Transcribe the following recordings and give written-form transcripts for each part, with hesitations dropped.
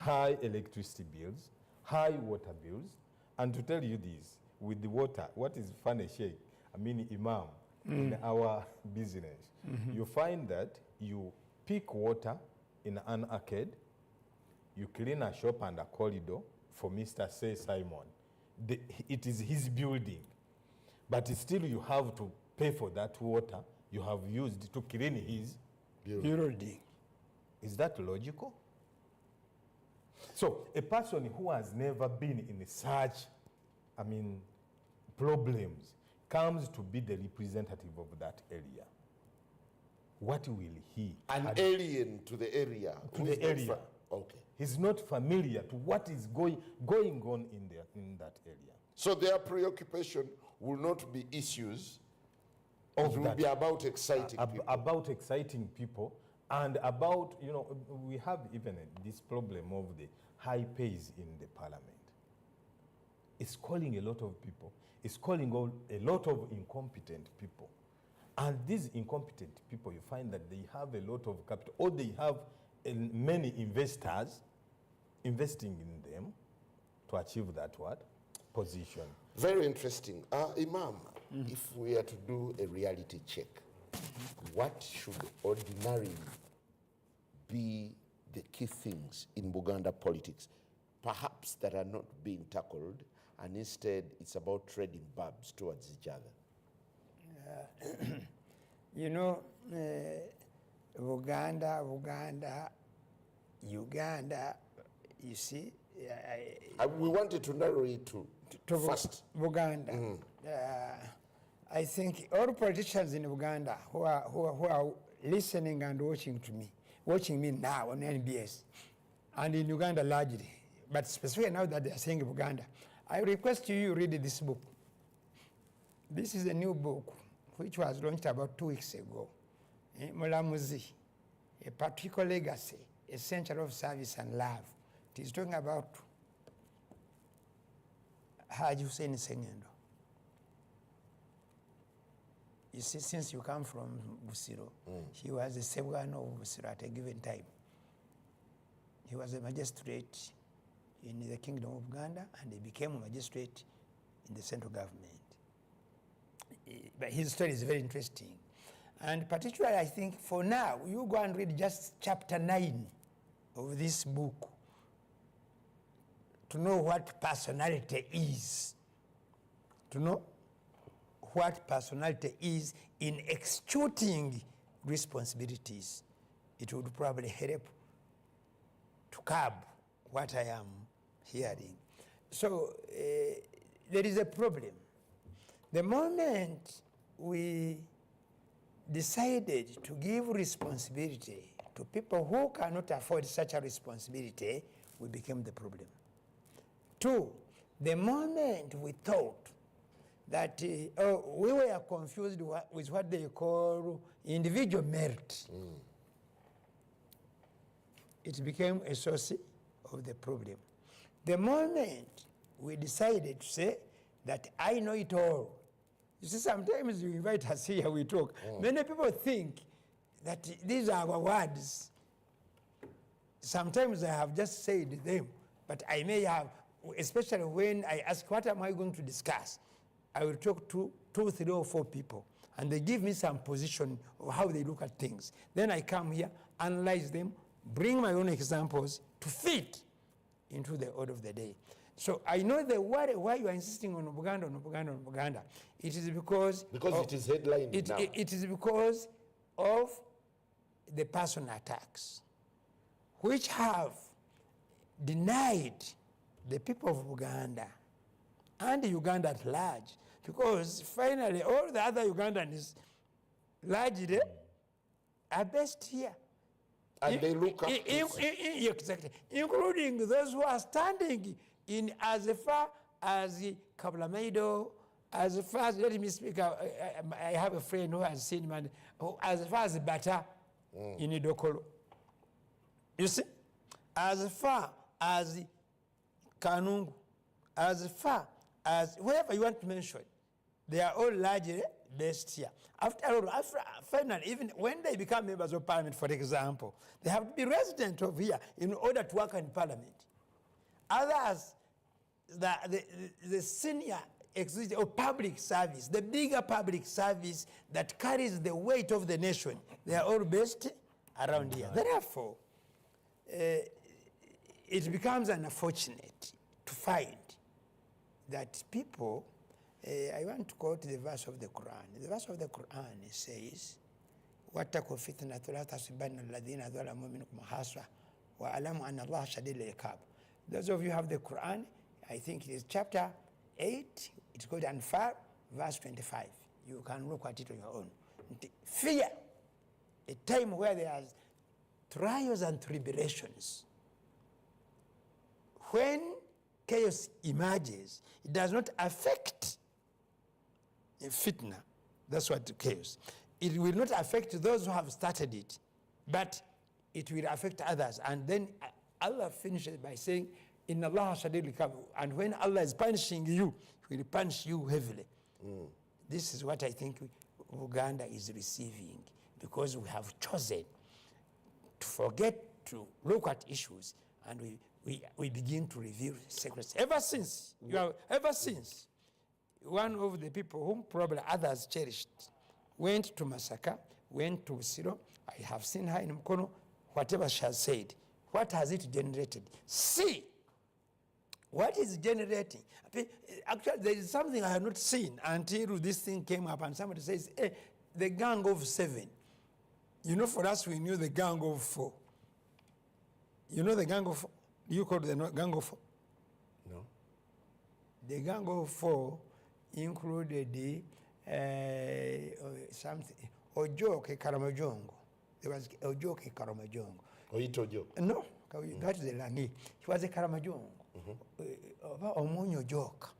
high electricity bills, high water bills. And to tell you this, with the water, what is funny, Sheikh, Imam, in our business, you find that you pick water in an arcade, you clean a shop and a corridor for Mr. Say Simon. It is his building, but still you have to pay for that water you have used to clean his building. Is that logical? So a person who has never been in such, problems comes to be the representative of that area. What will he? An alien to the area. To the area. Okay. He's not familiar to what is going on in that area. So their preoccupation will not be issues. It will be about exciting people. About exciting people, and about, we have even this problem of the high pays in the parliament. It's calling a lot of people. It's calling a lot of incompetent people. And these incompetent people, you find that they have a lot of capital, or they have many investors investing in them to achieve that position. Very interesting. Imam, if we are to do a reality check, what should ordinarily be the key things in Buganda politics, perhaps that are not being tackled, and instead it's about trading barbs towards each other? Uganda, Uganda, you see. We wanted to narrow it to first. Uganda. I think all politicians in Uganda who are listening and watching me now on NBS, and in Uganda largely, but specifically now that they are saying Uganda, I request you read this book. This is a new book which was launched about 2 weeks ago. Mulamuzi, A Particular Legacy, a Century of Service and Love. It is talking about Haji Hussein Sengendo. You see, since you come from Busiro, he was the Sebwana of Busiro at a given time. He was a magistrate in the Kingdom of Uganda, and he became a magistrate in the central government. But his story is very interesting. And particularly, I think, for now, you go and read just chapter 9 of this book to know what personality is. To know what personality is in executing responsibilities. It would probably help to curb what I am hearing. So there is a problem. The moment we decided to give responsibility to people who cannot afford such a responsibility, we became the problem. 2, the moment we thought that we were confused with what they call individual merit, it became a source of the problem. The moment we decided to say that I know it all. You see, sometimes you invite us here, we talk. Many people think that these are our words. Sometimes I have just said them, but I may have, especially when I ask, what am I going to discuss? I will talk to 2, 3, or 4 people, and they give me some position of how they look at things. Then I come here, analyze them, bring my own examples to fit into the order of the day. So I know the why you are insisting on Buganda. It is because it is headlined now. It is because of the personal attacks, which have denied the people of Uganda and Uganda at large, because finally all the other Ugandans largely are based here. And they look up exactly, including those who are standing in as far as Kabulamaido, as far as, let me speak, I have a friend who has seen man, as far as Bata in Idokolo. You see, as far as Kanungu, as far as wherever you want to mention, they are all largely based here. After finally, even when they become members of parliament, for example, they have to be resident of here in order to work in parliament. Others, the senior executive of public service, the bigger public service that carries the weight of the nation, they are all based around here. Therefore, it becomes unfortunate to find that people, I want to quote the verse of the Quran. The verse of the Quran says, وَاتَّقُوا فِتْنَةَ لَا تَصِبَنَّ الَّذِينَ ظَلَمُوا مِنكُمْ خَاصَّةً وَاعْلَمُوا أَنَّ اللَّهَ شَدِيدُ الْعِقَابِ. Those of you who have the Quran, I think it is chapter 8, it's called Anfal, verse 25. You can look at it on your own. Fear, a time where there are trials and tribulations. When chaos emerges, it does not affect fitna. That's what chaos. It will not affect those who have started it, but it will affect others. And then Allah finishes by saying, "Inna Allah shadidul iqab." And when Allah is punishing you, He will punish you heavily. This is what I think Uganda is receiving, because we have chosen to forget to look at issues, and we begin to reveal secrets. Ever since one of the people whom probably others cherished went to Masaka, went to Siro, I have seen her in Mukono, whatever she has said, what has it generated? See what is generating. Actually, there is something I have not seen until this thing came up and somebody says, hey, the gang of 7. You know, for us, we knew the gang of 4. You know the gang of 4? You call the gang of 4? No. The gang of 4 included something, Ojoke Karamajongo. There was Ojoke Karamajongo. Oitojo? No, that is the Langi. He was a Karamajongo. Omonyo Joke.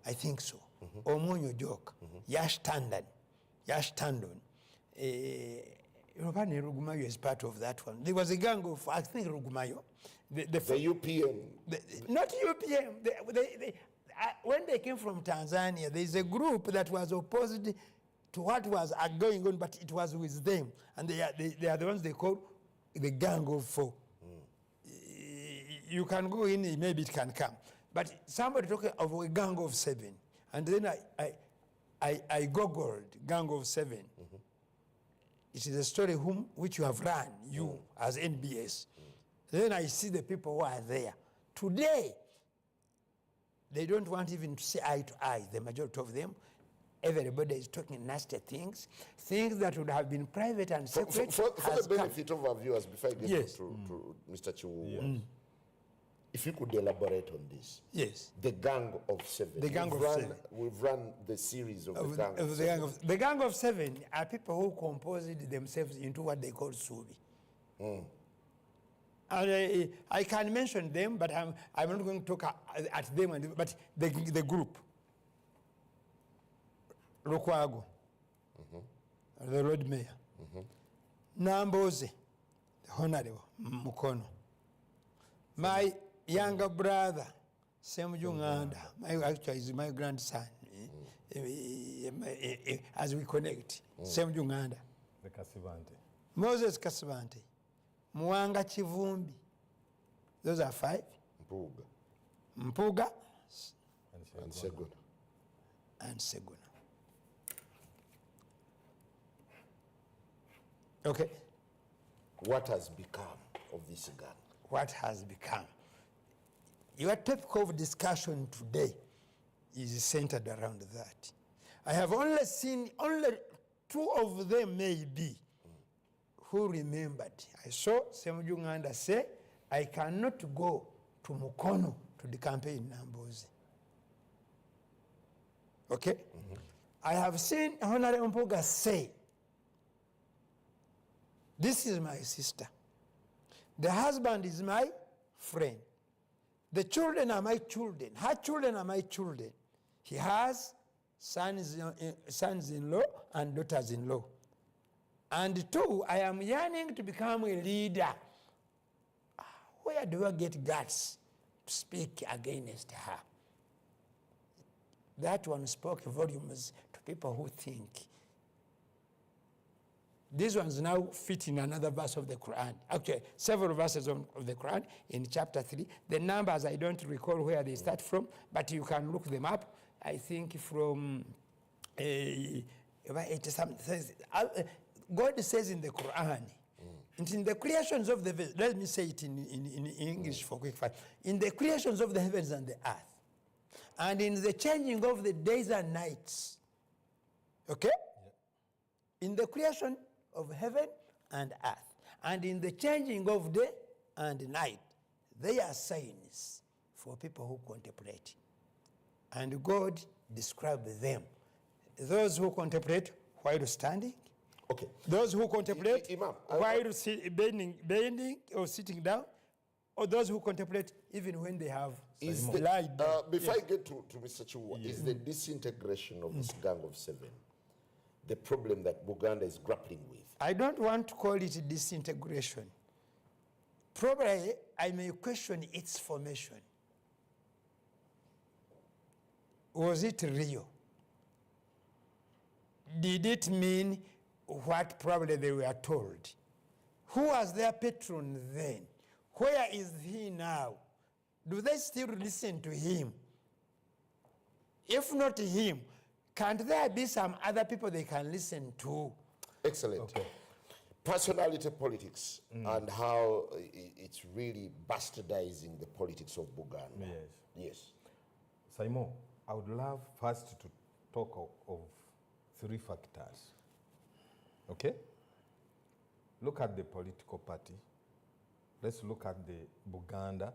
I think so. Omonyo Joke. Yash Tandon. Robani Rugumayo is part of that one. There was a gang of, I think, Rugumayo. The UPM. Not UPM. When they came from Tanzania, there is a group that was opposed to what was going on, but it was with them. And they are the ones they call the gang of 4. You can go in, maybe it can come. But somebody talking of a gang of 7. And then I googled gang of 7. It is a story which you have run, you as NBS. Then I see the people who are there. Today, they don't want even to see eye to eye, the majority of them. Everybody is talking nasty things that would have been private and secret. For the benefit of our viewers, before I get to Mr. Chiwu, if you could elaborate on this. Yes. The Gang of 7. The Gang of 7. We've run the series of the Gang of 7. The Gang of 7 are people who composed themselves into what they call Subi. And I can mention them, but I'm not going to talk at them, but the group. Lukwago, the road mayor. Namboze, the honorable Mukono. My younger brother, Semjunganda, actually is my grandson, as we connect, Semjunganda. The Kasivante. Moses Kasivante. Mwanga Chivumbi. Those are 5. Mpuga. And Seguna. Okay. What has become of this gang? What has become? Your topic of discussion today is centered around that. I have only seen 2 of them maybe who remembered. I saw Semjunganda say, I cannot go to Mukono to the campaign in Nambozi. Okay? I have seen Honorable Mpuga say, this is my sister. The husband is my friend. The children are my children. Her children are my children. He has sons-in-law and daughters-in-law. And 2, I am yearning to become a leader. Where do I get guts to speak against her? that one spoke volumes to people who think. These ones now fit in another verse of the Quran. Actually, several verses of the Quran in chapter 3. The numbers, I don't recall where they start from, but you can look them up. I think from God says in the Quran, and in the creations of the, let me say it in English for quick fire. In the creations of the heavens and the earth, and in the changing of the days and nights, okay? Yeah. In the creation of heaven and earth, and in the changing of day and night, they are signs for people who contemplate. And God described them. Those who contemplate while standing. Okay. Those who contemplate Imam, while bending or sitting down, or those who contemplate even when they have lied down. Before I get to Mr. Chihuahua, is the disintegration of this Gang of Seven the problem that Buganda is grappling with? I don't want to call it disintegration. Probably I may question its formation. Was it real? Did it mean what probably they were told? Who was their patron then? Where is he now? Do they still listen to him? If not him, can't there be some other people they can listen to? Excellent. Okay. Personality politics and how it's really bastardizing the politics of Buganda. Yes. Yes. Simon, I would love first to talk of three factors. Okay? Look at the political party. Let's look at the Buganda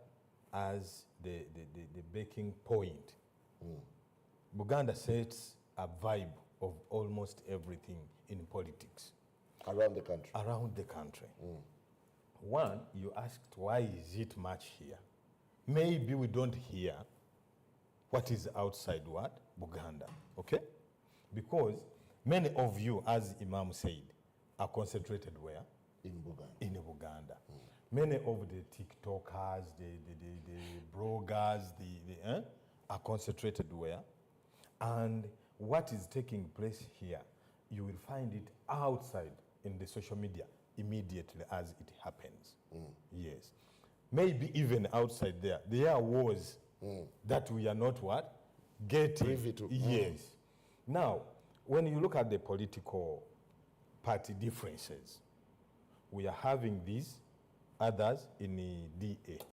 as the breaking point. Buganda sets a vibe of almost everything in politics. Around the country. Around the country. One, you asked, why is it much here? Maybe we don't hear what is outside what? Buganda, okay? Because many of you, as Imam said, are concentrated where? In Buganda. In Buganda. Many of the TikTokers, the bloggers, are concentrated where? And what is taking place here, you will find it outside in the social media immediately as it happens. Yes. Maybe even outside there are wars that we are not what? Getting. Privy to. Yes. Now, when you look at the political party differences, we are having these, others in the DA.